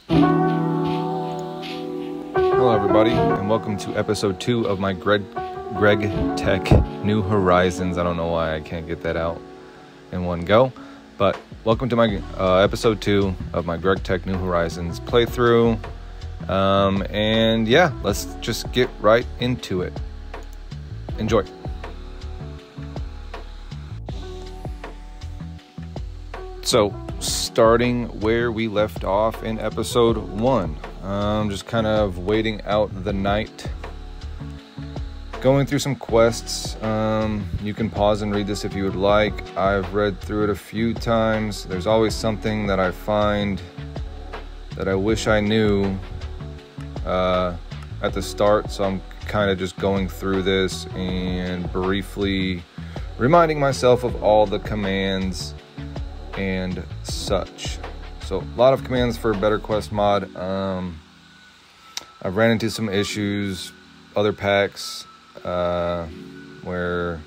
Hello everybody, and welcome to episode 2 of my GregTech New Horizons. I don't know why I can't get that out in one go, but welcome to my episode 2 of my GregTech New Horizons playthrough. And yeah, let's just get right into it. Enjoy. So, starting where we left off in episode 1, just kind of waiting out the night, going through some quests. You can pause and read this if you would like. I've read through it a few times. There's always something that I find that I wish I knew at the start, so I'm kind of just going through this and briefly reminding myself of all the commands and such. So a lot of commands for a better quest mod. I've ran into some issues, other packs, where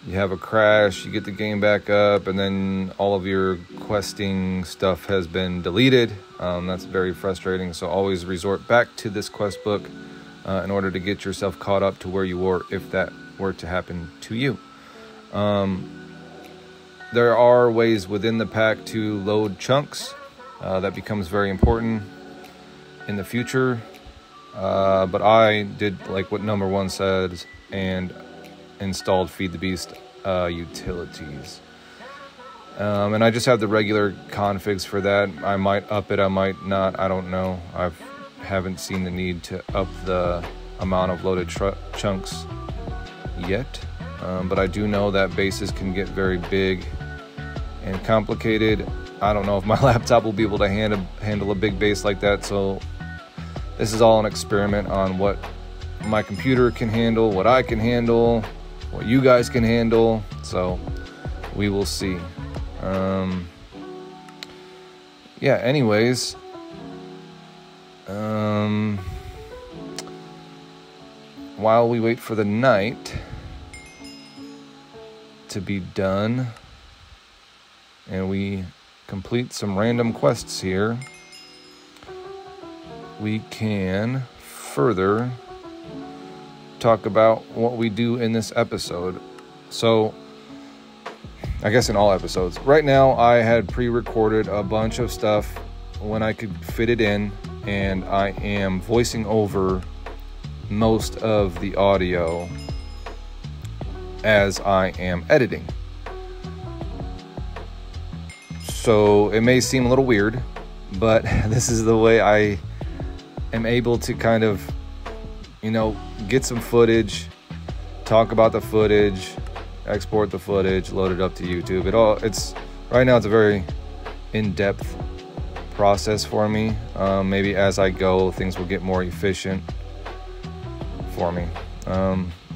you have a crash, you get the game back up, and then all of your questing stuff has been deleted. That's very frustrating, so always resort back to this quest book in order to get yourself caught up to where you were if that were to happen to you. There are ways within the pack to load chunks. That becomes very important in the future. But I did like what number 1 says and installed Feed the Beast utilities. And I just have the regular configs for that. I might up it, I might not, I don't know. I haven't seen the need to up the amount of loaded chunks yet. But I do know that bases can get very big and complicated. I don't know if my laptop will be able to handle a big base like that, so this is all an experiment on what my computer can handle, what I can handle, what you guys can handle, so we will see. Yeah, anyways, while we wait for the night to be done and we complete some random quests here, we can further talk about what we do in this episode. So, I guess in all episodes. Right now, I had pre-recorded a bunch of stuff when I could fit it in, and I am voicing over most of the audio as I am editing. So it may seem a little weird, but this is the way I am able to kind of, get some footage, talk about the footage, export the footage, load it up to YouTube. Right now it's a very in-depth process for me. Maybe as I go, things will get more efficient for me.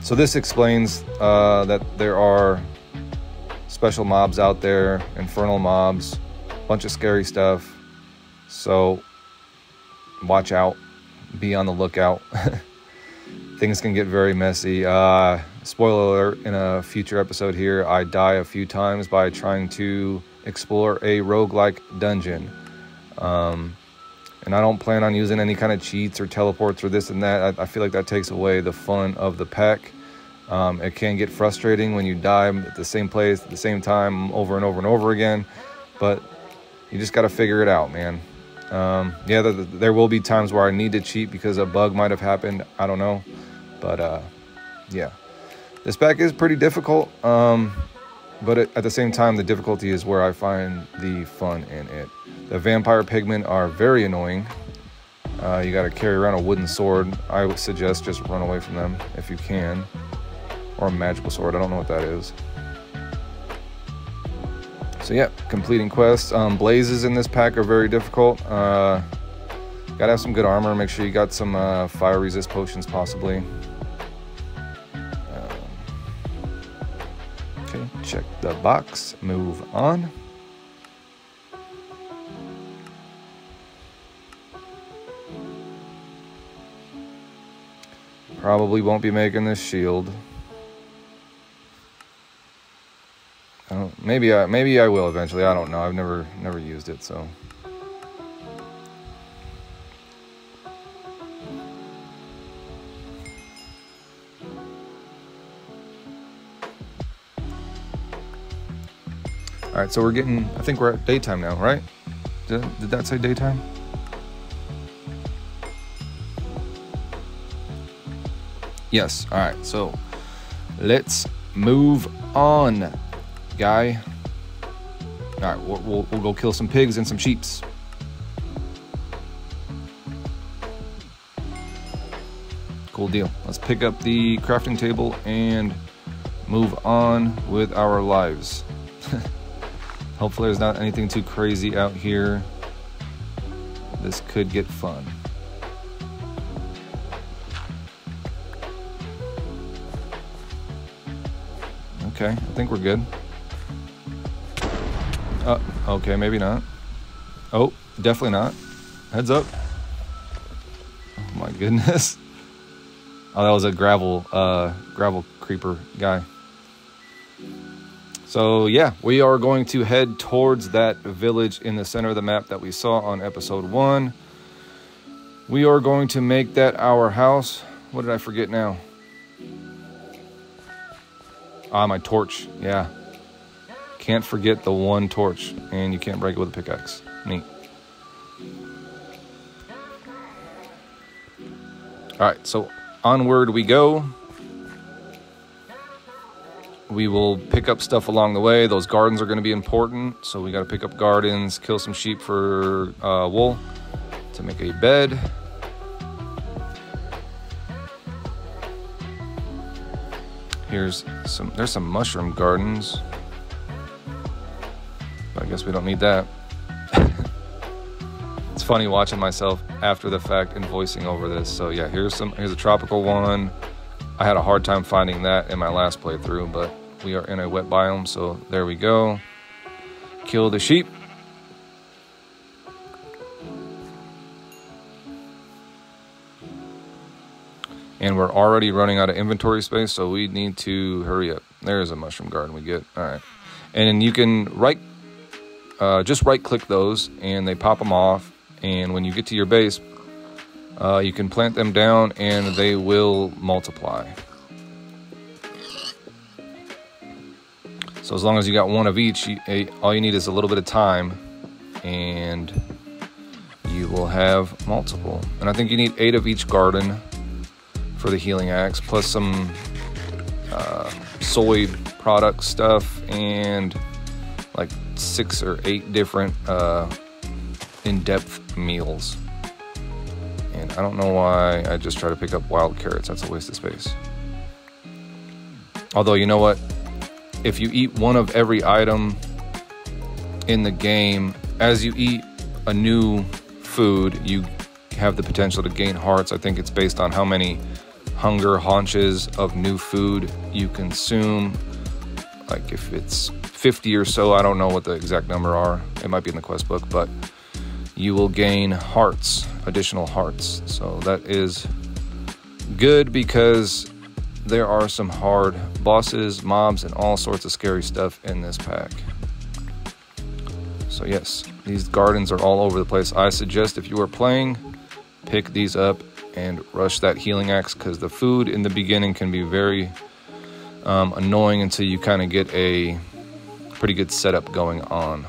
So this explains that there are special mobs out there, infernal mobs, a bunch of scary stuff. So watch out, be on the lookout. Things can get very messy. Spoiler alert, in a future episode here, I die a few times by trying to explore a roguelike dungeon. And I don't plan on using any kind of cheats or teleports or this and that. I feel like that takes away the fun of the pack. It can get frustrating when you die at the same place at the same time over and over and over again, but you just got to figure it out, man. There will be times where I need to cheat because a bug might have happened. I don't know, but yeah, this pack is pretty difficult, but at the same time, the difficulty is where I find the fun in it. The vampire pigmen are very annoying. You got to carry around a wooden sword. I would suggest just run away from them if you can. Or a magical sword, I don't know what that is. So yeah, completing quests. Blazes in this pack are very difficult. Gotta have some good armor. Make sure you got some fire resist potions possibly. Okay, check the box. Move on. Probably won't be making this shield. Maybe I will eventually. I don't know. I've never used it, so All right, so I think we're at daytime now, right? Did that say daytime? Yes. All right, so let's move on, guy. All right, we'll go kill some pigs and some sheeps. Cool deal. Let's pick up the crafting table and move on with our lives. Hopefully there's not anything too crazy out here. This could get fun. Okay, I think we're good. Okay, maybe not. Oh, definitely not. Heads up. Oh my goodness. Oh, that was a gravel creeper guy. So yeah, we are going to head towards that village in the center of the map that we saw on episode 1. We are going to make that our house. What did I forget now? Ah, my torch. Yeah. Can't forget the one torch. And you can't break it with a pickaxe. Neat. Alright, so onward we go. We will pick up stuff along the way. Those gardens are going to be important. So we got to pick up gardens, kill some sheep for wool to make a bed. There's some mushroom gardens. But I guess we don't need that. It's funny watching myself after the fact and voicing over this. So yeah, here's a tropical one. I had a hard time finding that in my last playthrough, but we are in a wet biome, so there we go. Kill the sheep. And we're already running out of inventory space, so we need to hurry up. There's a mushroom garden we get. All right. And you can just right-click those, and they pop them off. And when you get to your base, you can plant them down, and they will multiply. So as long as you got one of each, all you need is a little bit of time, and you will have multiple. And I think you need 8 of each garden for the healing axe, plus some soy product stuff, and like 6 or 8 different in-depth meals. And I don't know why I just try to pick up wild carrots. That's a waste of space. Although, you know what? If you eat one of every item in the game, as you eat a new food, you have the potential to gain hearts. I think it's based on how many hunger haunches of new food you consume. Like if it's 50 or so, I don't know what the exact number are. It might be in the quest book, but you will gain hearts, additional hearts. So that is good because there are some hard bosses, mobs, and all sorts of scary stuff in this pack. So yes, these gardens are all over the place. I suggest if you are playing, pick these up and rush that healing axe, because the food in the beginning can be very annoying until you kind of get a pretty good setup going on.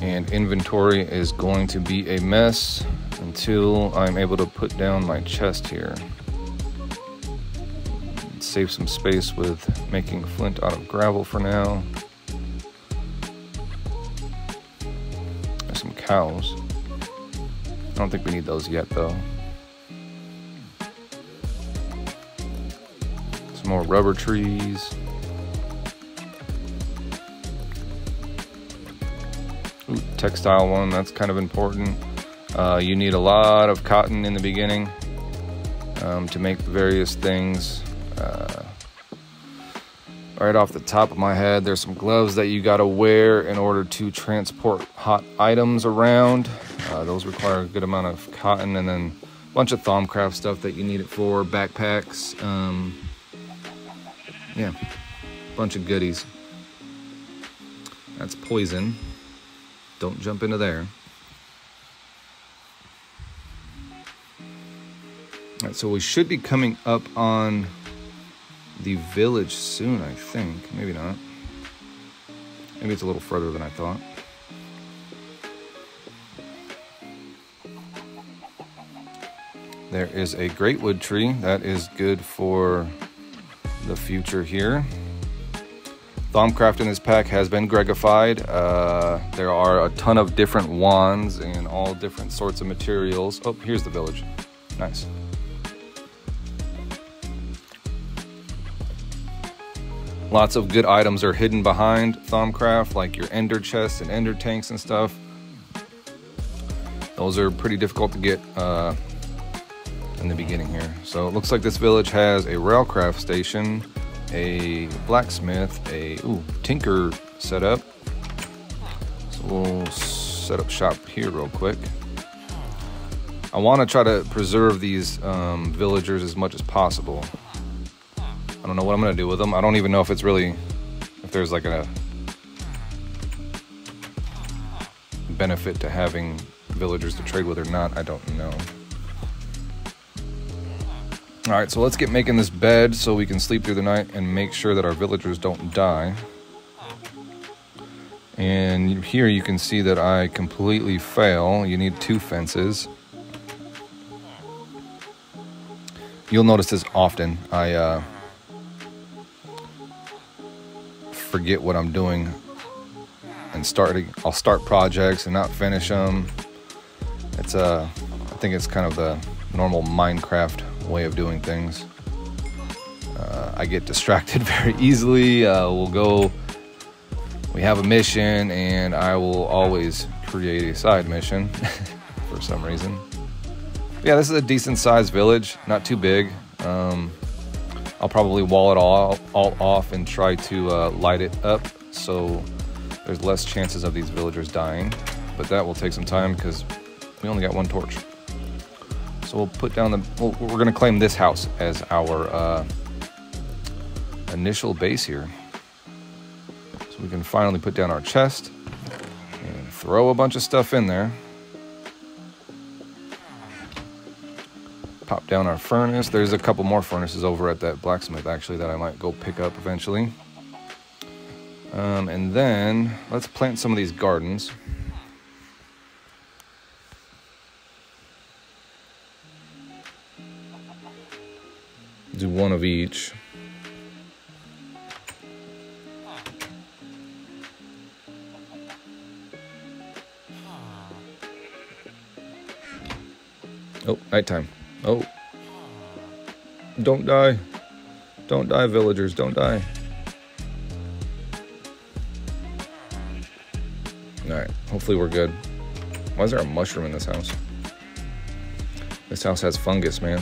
And inventory is going to be a mess until I'm able to put down my chest here. Save some space with making flint out of gravel for now. There's some cows. I don't think we need those yet though. Some more rubber trees. Ooh, textile one, that's kind of important. You need a lot of cotton in the beginning to make various things. Right off the top of my head, there's some gloves that you gotta wear in order to transport hot items around. Those require a good amount of cotton, and then a bunch of Thaumcraft stuff that you need it for, backpacks, yeah, bunch of goodies. That's poison. Don't jump into there. Alright, so we should be coming up on the village soon, I think. Maybe not. Maybe it's a little further than I thought. There is a great wood tree. That is good for the future here. Thaumcraft in this pack has been Gregified. There are a ton of different wands and all different sorts of materials. Oh, here's the village. Nice. Lots of good items are hidden behind Thaumcraft, like your ender chests and ender tanks and stuff. Those are pretty difficult to get in the beginning here. So it looks like this village has a railcraft station, a blacksmith, a tinker setup. So we'll set up shop here real quick. I want to try to preserve these villagers as much as possible. I don't know what I'm going to do with them. I don't even know if it's really, if there's like a benefit to having villagers to trade with or not. I don't know. Alright, so let's get making this bed so we can sleep through the night and make sure that our villagers don't die. And here you can see that I completely fail. You need 2 fences. You'll notice this often. I forget what I'm doing and I'll start projects and not finish them. It's I think it's kind of the normal Minecraft way of doing things. I get distracted very easily. We have a mission and I will always create a side mission for some reason. But yeah, this is a decent sized village, not too big. I'll probably wall it all off and try to light it up so there's less chances of these villagers dying, but that will take some time because we only got 1 torch. So we'll put down we're going to claim this house as our initial base here. So we can finally put down our chest and throw a bunch of stuff in there. Pop down our furnace. There's a couple more furnaces over at that blacksmith actually that I might go pick up eventually. And then let's plant some of these gardens. Do 1 of each. Oh, nighttime. Oh. Don't die. Don't die, villagers. Don't die. Alright, hopefully we're good. Why is there a mushroom in this house? This house has fungus, man.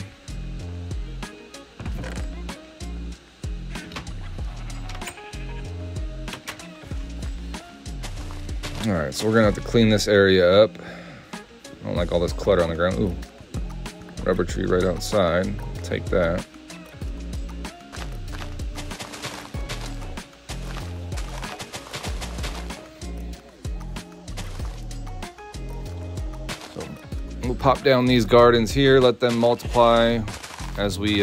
Alright, so we're gonna have to clean this area up. I don't like all this clutter on the ground. Ooh, rubber tree right outside. Take that. So we'll pop down these gardens here, let them multiply as we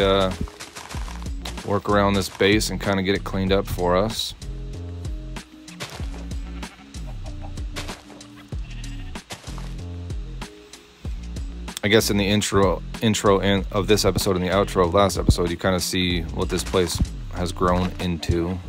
work around this base and kind of get it cleaned up for us. I guess in the intro of this episode and the outro of last episode, you kind of see what this place has grown into.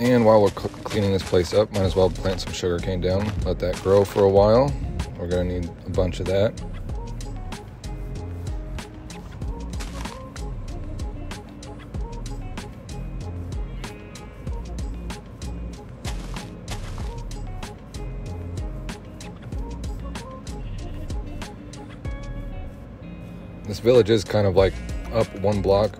And while we're cleaning this place up, might as well plant some sugarcane down, let that grow for a while. We're gonna need a bunch of that. This village is kind of like up 1 block,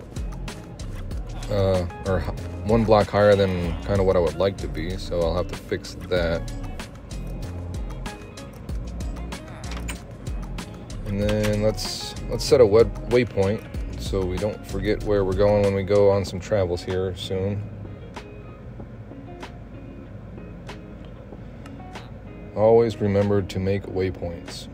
or 1 block higher than kind of what I would like to be, so I'll have to fix that. And then let's set a waypoint so we don't forget where we're going when we go on some travels here soon. Always remember to make waypoints.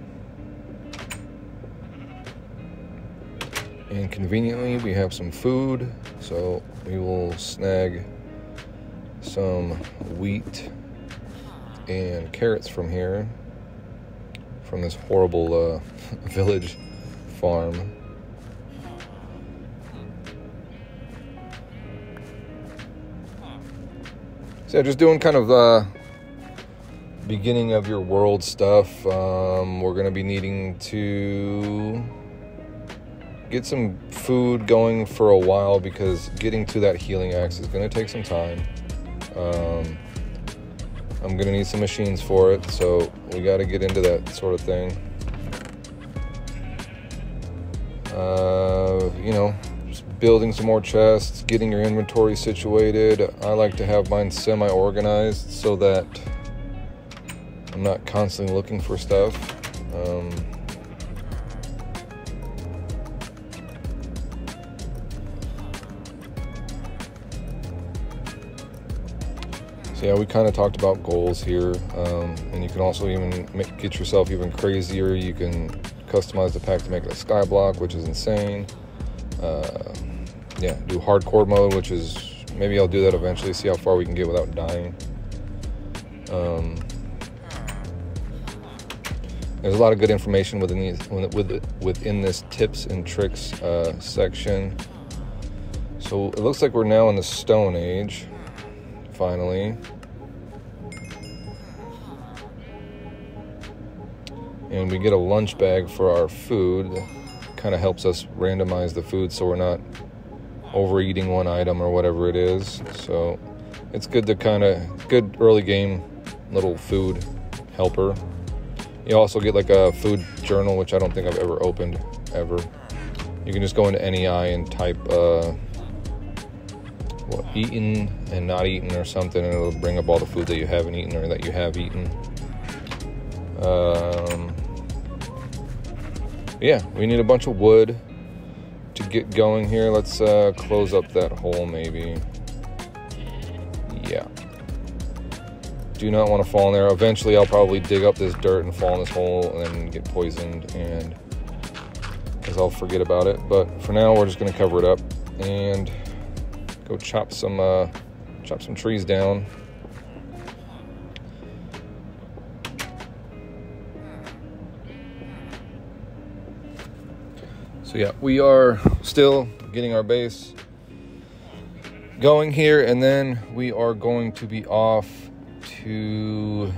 And conveniently, we have some food, so we will snag some wheat and carrots from here, from this horrible village farm. So yeah, just doing kind of beginning of your world stuff. We're going to be needing to get some food going for a while because getting to that healing axe is going to take some time. I'm going to need some machines for it, so we got to get into that sort of thing. Just building some more chests, getting your inventory situated. I like to have mine semi-organized so that I'm not constantly looking for stuff. So yeah, we kind of talked about goals here, and you can also even get yourself even crazier. You can customize the pack to make it a skyblock, which is insane. Do hardcore mode, which is, maybe I'll do that eventually, see how far we can get without dying. There's a lot of good information within this tips and tricks section. So it looks like we're now in the Stone Age. Finally. And we get a lunch bag for our food. Kind of helps us randomize the food so we're not overeating one item or whatever it is. So it's good to good early game little food helper. You also get like a food journal, which I don't think I've ever opened ever. You can just go into NEI and type eaten and not eaten or something, and it'll bring up all the food that you haven't eaten or that you have eaten. We need a bunch of wood to get going here. Let's close up that hole maybe. Yeah. Do not want to fall in there. Eventually I'll probably dig up this dirt and fall in this hole and then get poisoned, and because I'll forget about it. But for now we're just going to cover it up and go chop some trees down. So yeah, we are still getting our base going here, and then we are going to be off to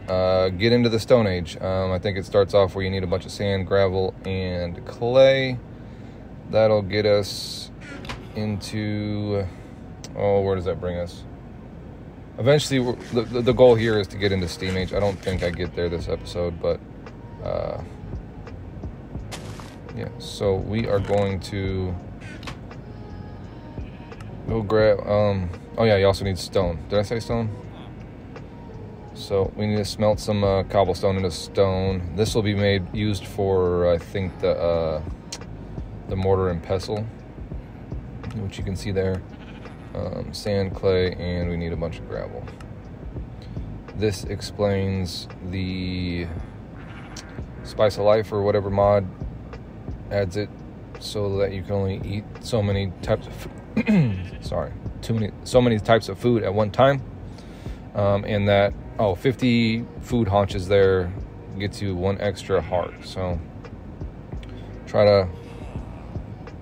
get into the Stone Age. I think it starts off where you need a bunch of sand, gravel, and clay. That'll get us into, where does that bring us? Eventually, the goal here is to get into Steam Age. I don't think I get there this episode, but so we are going to go grab, you also need stone. Did I say stone? So we need to smelt some cobblestone into stone. This will be used for, I think, the mortar and pestle, which you can see there. Sand, clay, and we need a bunch of gravel. This explains the Spice of Life or whatever mod adds it so that you can only eat so many types of so many types of food at one time, and that 50 food haunches there gets you 1 extra heart. So try to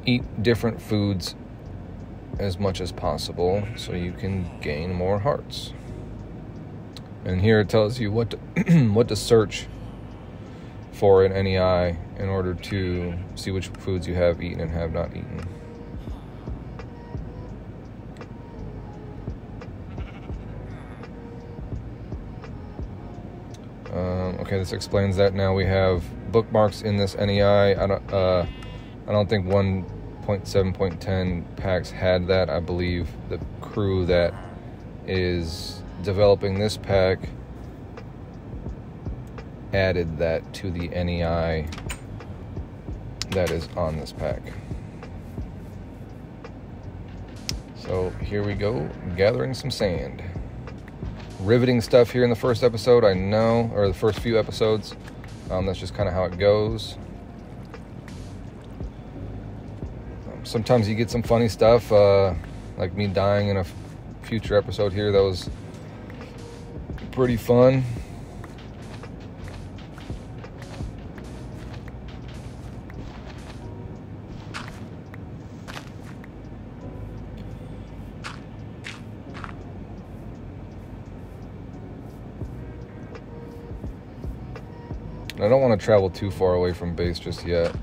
eat different foods as much as possible so you can gain more hearts. And here it tells you what to search for in NEI in order to see which foods you have eaten and have not eaten. Okay, this explains that now we have bookmarks in this NEI. I don't think 1.7.10 packs had that. I believe the crew that is developing this pack added that to the NEI that is on this pack. So here we go, gathering some sand. Riveting stuff here in the first episode, I know, or the first few episodes. That's just kind of how it goes. Sometimes you get some funny stuff, like me dying in a future episode here. That was pretty fun. I don't want to travel too far away from base just yet.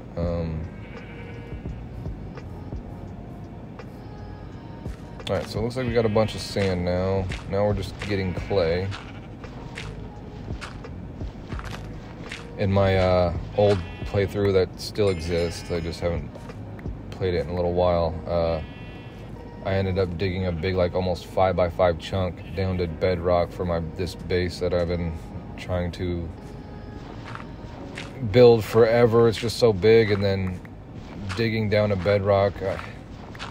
Alright, so it looks like we got a bunch of sand now. Now we're just getting clay. In my old playthrough that still exists, I just haven't played it in a little while, I ended up digging a big, like almost 5x5 chunk down to bedrock for this base that I've been trying to build forever. It's just so big, and then digging down to bedrock,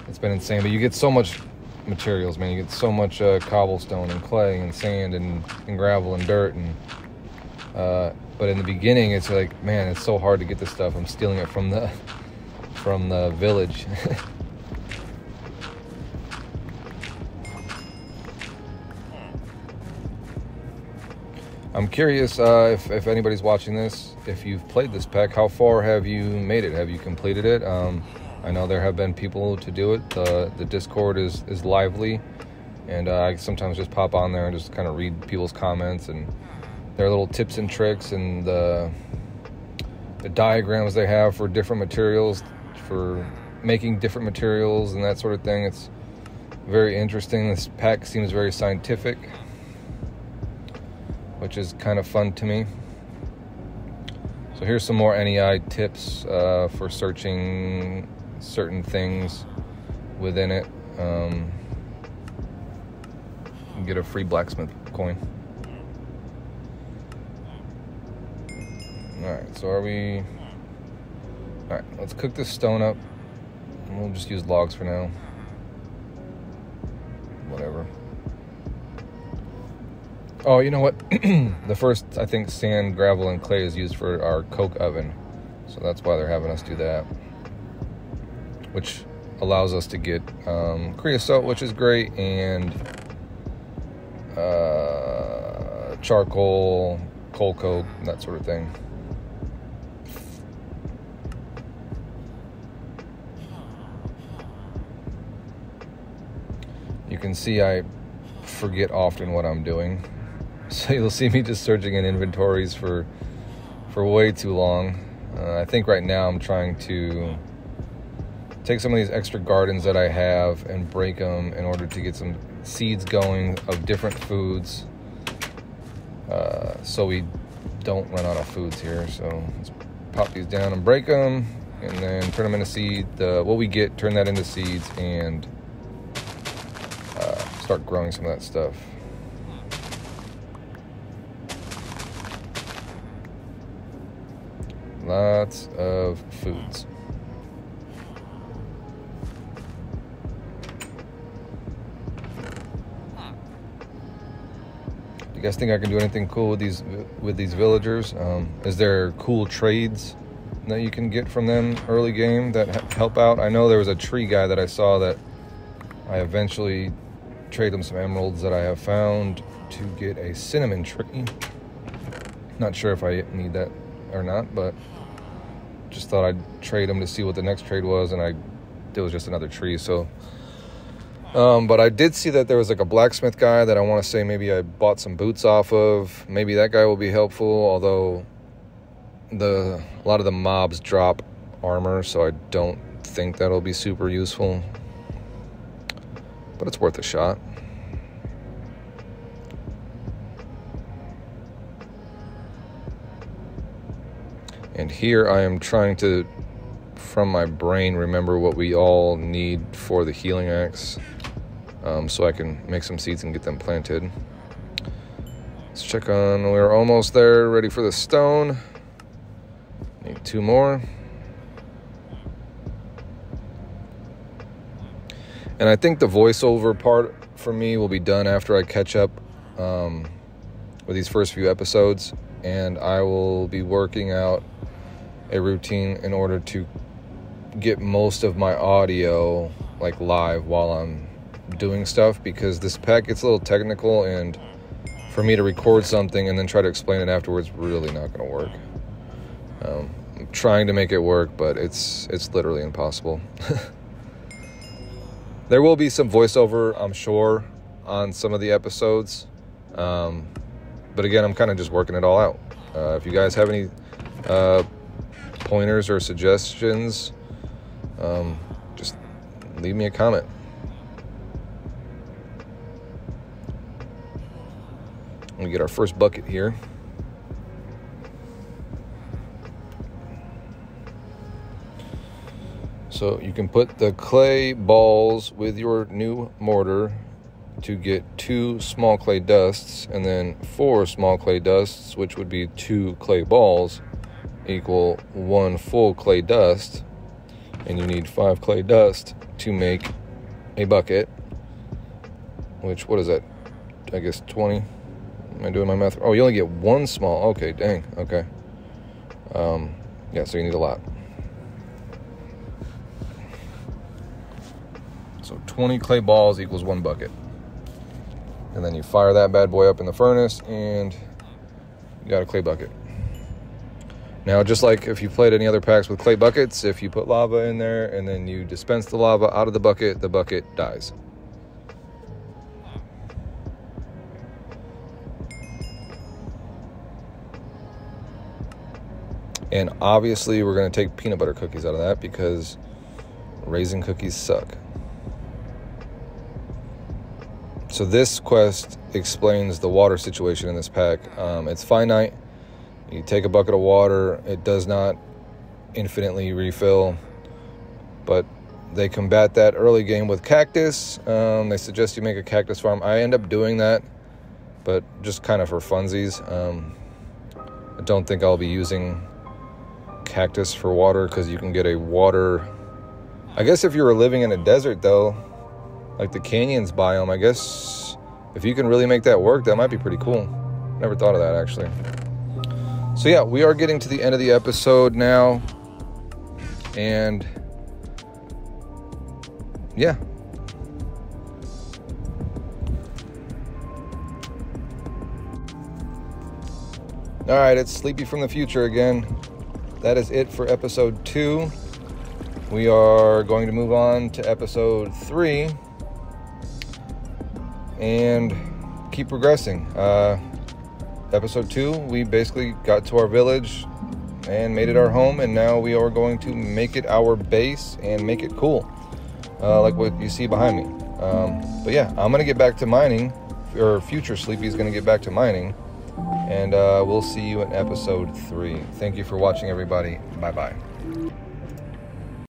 it's been insane. But you get so much materials, man. You get so much cobblestone and clay and sand and gravel and dirt, and but in the beginning it's like, man, it's so hard to get this stuff. I'm stealing it from the village. I'm curious if anybody's watching this, if you've played this pack, how far have you made it? Have you completed it? I know there have been people to do it. The Discord is lively, and I sometimes just pop on there and just kind of read people's comments and their little tips and tricks and the diagrams they have for different materials, for making different materials and that sort of thing. It's very interesting. This pack seems very scientific, which is kind of fun to me. So here's some more NEI tips for searching certain things within it. You can get a free blacksmith coin. Alright, so alright, let's cook this stone up. We'll just use logs for now. Whatever. Oh, you know what? The first, I think, sand, gravel, and clay is used for our coke oven. So that's why they're having us do that. Which allows us to get creosote, which is great, and charcoal, coal coke, that sort of thing. You can see I forget often what I'm doing. So you'll see me just searching in inventories for way too long. I think right now I'm trying to take some of these extra gardens that I have and break them in order to get some seeds going of different foods, so we don't run out of foods here. So let's pop these down and break them, and then turn them into seed. What we get, turn that into seeds, and start growing some of that stuff. Lots of foods. You guys think I can do anything cool with these villagers? Is there cool trades that you can get from them early game that help out? I know there was a tree guy that I saw that I eventually trade him some emeralds that I have found to get a cinnamon tree. Not sure if I need that or not, but just thought I'd trade him to see what the next trade was, and it was just another tree. So but I did see that there was like a blacksmith guy that I want to say maybe I bought some boots off of. Maybe that guy will be helpful, although a lot of the mobs drop armor, so I don't think that'll be super useful, but it's worth a shot. And here I am trying to, from my brain, remember what we all need for the healing axe, so I can make some seeds and get them planted. Let's check on, we're almost there, ready for the stone. Need 2 more. And I think the voiceover part for me will be done after I catch up with these first few episodes. And I will be working out a routine in order to get most of my audio like live while I'm doing stuff, because this pack gets a little technical, and for me to record something and then try to explain it afterwards, really not going to work. I'm trying to make it work, but it's literally impossible. There will be some voiceover, I'm sure, on some of the episodes. But again, I'm kind of just working it all out. If you guys have any pointers or suggestions, just leave me a comment. Let me get our first bucket here. So you can put the clay balls with your new mortar to get 2 small clay dusts, and then 4 small clay dusts, which would be 2 clay balls, equal 1 full clay dust. And you need 5 clay dust to make a bucket, which, what is that? I guess 20. Am I doing my math? Oh, you only get 1 small. Okay, dang. Okay. Yeah, so you need a lot. So 20 clay balls equals 1 bucket. And then you fire that bad boy up in the furnace, and you got a clay bucket. Now, just like if you played any other packs with clay buckets, if you put lava in there and then you dispense the lava out of the bucket dies. And obviously we're going to take peanut butter cookies out of that, because raisin cookies suck. So this quest explains the water situation in this pack. It's finite. You take a bucket of water, it does not infinitely refill, but they combat that early game with cactus. They suggest you make a cactus farm. I end up doing that, but just kind of for funsies. I don't think I'll be using cactus for water, because you can get a water, I guess if you were living in a desert though, like the canyons biome, I guess if you can really make that work, that might be pretty cool. Never thought of that, actually. So yeah, we are getting to the end of the episode now, and yeah. All right, it's Sleepy from the future again. That is it for episode 2. We are going to move on to episode 3 and keep progressing. Episode 2, we basically got to our village and made it our home, and now we are going to make it our base and make it cool, like what you see behind me. But yeah, I'm going to get back to mining, or future Sleepy is going to get back to mining, and we'll see you in episode 3. Thank you for watching, everybody. Bye-bye.